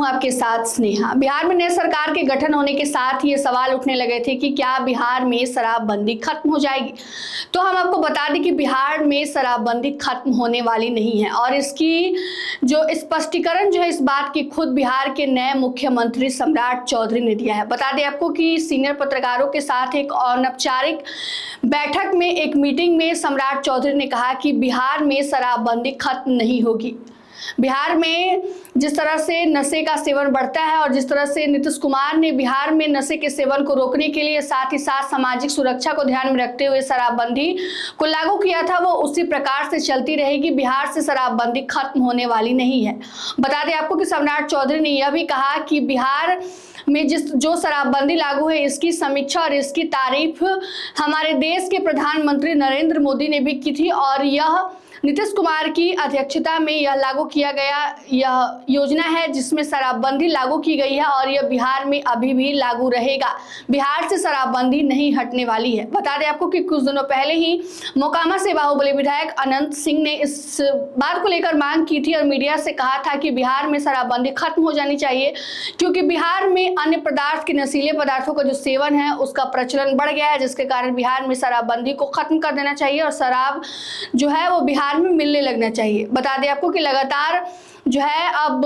हूं आपके साथ स्नेहा। बिहार में नई सरकार के गठन होने के साथ ये सवाल उठने लगे थे कि क्या बिहार में शराबबंदी खत्म हो जाएगी। तो हम आपको बता दें कि बिहार में शराबबंदी खत्म होने वाली नहीं है और इसकी जो स्पष्टीकरण जो है इस बात की खुद बिहार के नए मुख्यमंत्री सम्राट चौधरी ने दिया है। बता दें आपको कि सीनियर पत्रकारों के साथ एक अनौपचारिक बैठक में एक मीटिंग में सम्राट चौधरी ने कहा कि बिहार में शराबबंदी खत्म नहीं होगी। बिहार में जिस तरह से नशे का सेवन बढ़ता है और जिस तरह से नीतीश कुमार ने बिहार में नशे के सेवन को रोकने के लिए साथ ही साथ सामाजिक सुरक्षा को ध्यान में रखते हुए शराबबंदी को लागू किया था, वो उसी प्रकार से चलती रहेगी। बिहार से शराबबंदी खत्म होने वाली नहीं है। बता दें आपको कि सम्राट चौधरी ने यह भी कहा कि बिहार में जो शराबबंदी लागू है इसकी समीक्षा और इसकी तारीफ हमारे देश के प्रधानमंत्री नरेंद्र मोदी ने भी की थी और यह नीतीश कुमार की अध्यक्षता में यह लागू किया गया यह योजना है जिसमें शराबबंदी लागू की गई है और यह बिहार में अभी भी लागू रहेगा। बिहार से शराबबंदी नहीं हटने वाली है। बता दें आपको कि कुछ दिनों पहले ही मोकामा से बाहुबली विधायक अनंत सिंह ने इस बात को लेकर मांग की थी और मीडिया से कहा था कि बिहार में शराबबंदी खत्म हो जानी चाहिए, क्योंकि बिहार में अन्य पदार्थ के नशीले पदार्थों का जो सेवन है उसका प्रचलन बढ़ गया है, जिसके कारण बिहार में शराबबंदी को खत्म कर देना चाहिए और शराब जो है वो बिहार में मिलने लगना चाहिए। बता दें आपको कि लगातार जो है अब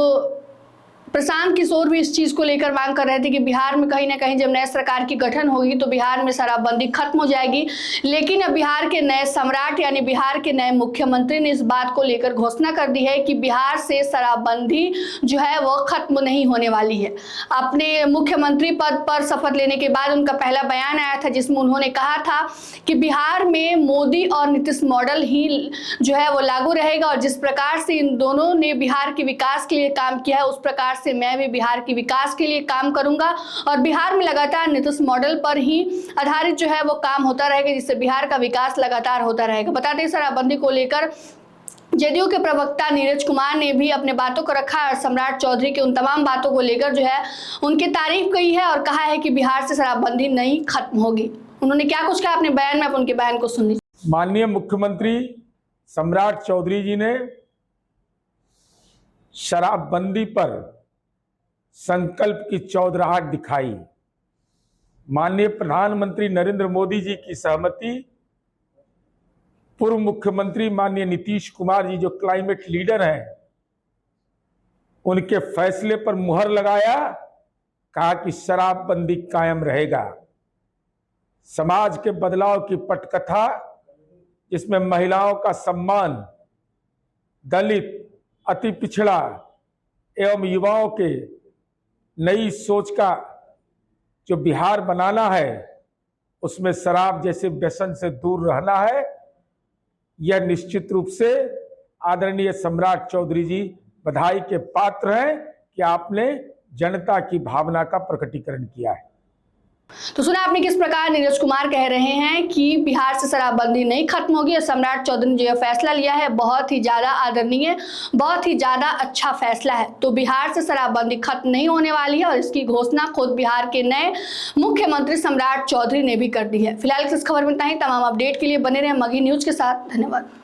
प्रशांत किशोर भी इस चीज को लेकर मांग कर रहे थे कि बिहार में कहीं ना कहीं जब नए सरकार की गठन होगी तो बिहार में शराबबंदी खत्म हो जाएगी। लेकिन अब बिहार के नए सम्राट यानी बिहार के नए मुख्यमंत्री ने इस बात को लेकर घोषणा कर दी है कि बिहार से शराबबंदी जो है वो खत्म नहीं होने वाली है। अपने मुख्यमंत्री पद पर शपथ लेने के बाद उनका पहला बयान आया था जिसमें उन्होंने कहा था कि बिहार में मोदी और नीतीश मॉडल ही जो है वो लागू रहेगा और जिस प्रकार से इन दोनों ने बिहार के विकास के लिए काम किया है उस प्रकार से मैं भी बिहार के विकास के लिए काम करूंगा और बिहार में लगातार नीतीश मॉडल पर ही आधारित जो है वो काम होता रहेगा, जिससे बिहार का विकास लगातार होता रहेगा। बता दें शराबबंदी को लेकर जदयू के प्रवक्ता नीरज कुमार ने भी अपने बातों को रखा और सम्राट चौधरी के उन तमाम बातों को लेकर जो है उनकी तारीफ की है और कहा है कि बिहार से शराबबंदी नहीं खत्म होगी। उन्होंने क्या कुछ कहा अपने बयान में, आप उनके बयान को सुन लीजिए। माननीय मुख्यमंत्री सम्राट चौधरी जी ने शराबबंदी पर संकल्प की चौधराहट दिखाई। माननीय प्रधानमंत्री नरेंद्र मोदी जी की सहमति, पूर्व मुख्यमंत्री माननीय नीतीश कुमार जी जो क्लाइमेट लीडर हैं उनके फैसले पर मुहर लगाया, कहा कि शराबबंदी कायम रहेगा। समाज के बदलाव की पटकथा जिसमें महिलाओं का सम्मान, दलित, अति पिछड़ा एवं युवाओं के नई सोच का जो बिहार बनाना है उसमें शराब जैसे व्यसन से दूर रहना है। यह निश्चित रूप से आदरणीय सम्राट चौधरी जी बधाई के पात्र हैं कि आपने जनता की भावना का प्रकटीकरण किया है। तो सुना आपने किस प्रकार नीरज कुमार कह रहे हैं कि बिहार से शराबबंदी नहीं खत्म होगी और सम्राट चौधरी ने जो फैसला लिया है बहुत ही ज्यादा आदरणीय, बहुत ही ज्यादा अच्छा फैसला है। तो बिहार से शराबबंदी खत्म नहीं होने वाली है और इसकी घोषणा खुद बिहार के नए मुख्यमंत्री सम्राट चौधरी ने भी कर दी है। फिलहाल इस खबर में इतना ही। तमाम अपडेट के लिए बने रहे मगही न्यूज के साथ। धन्यवाद।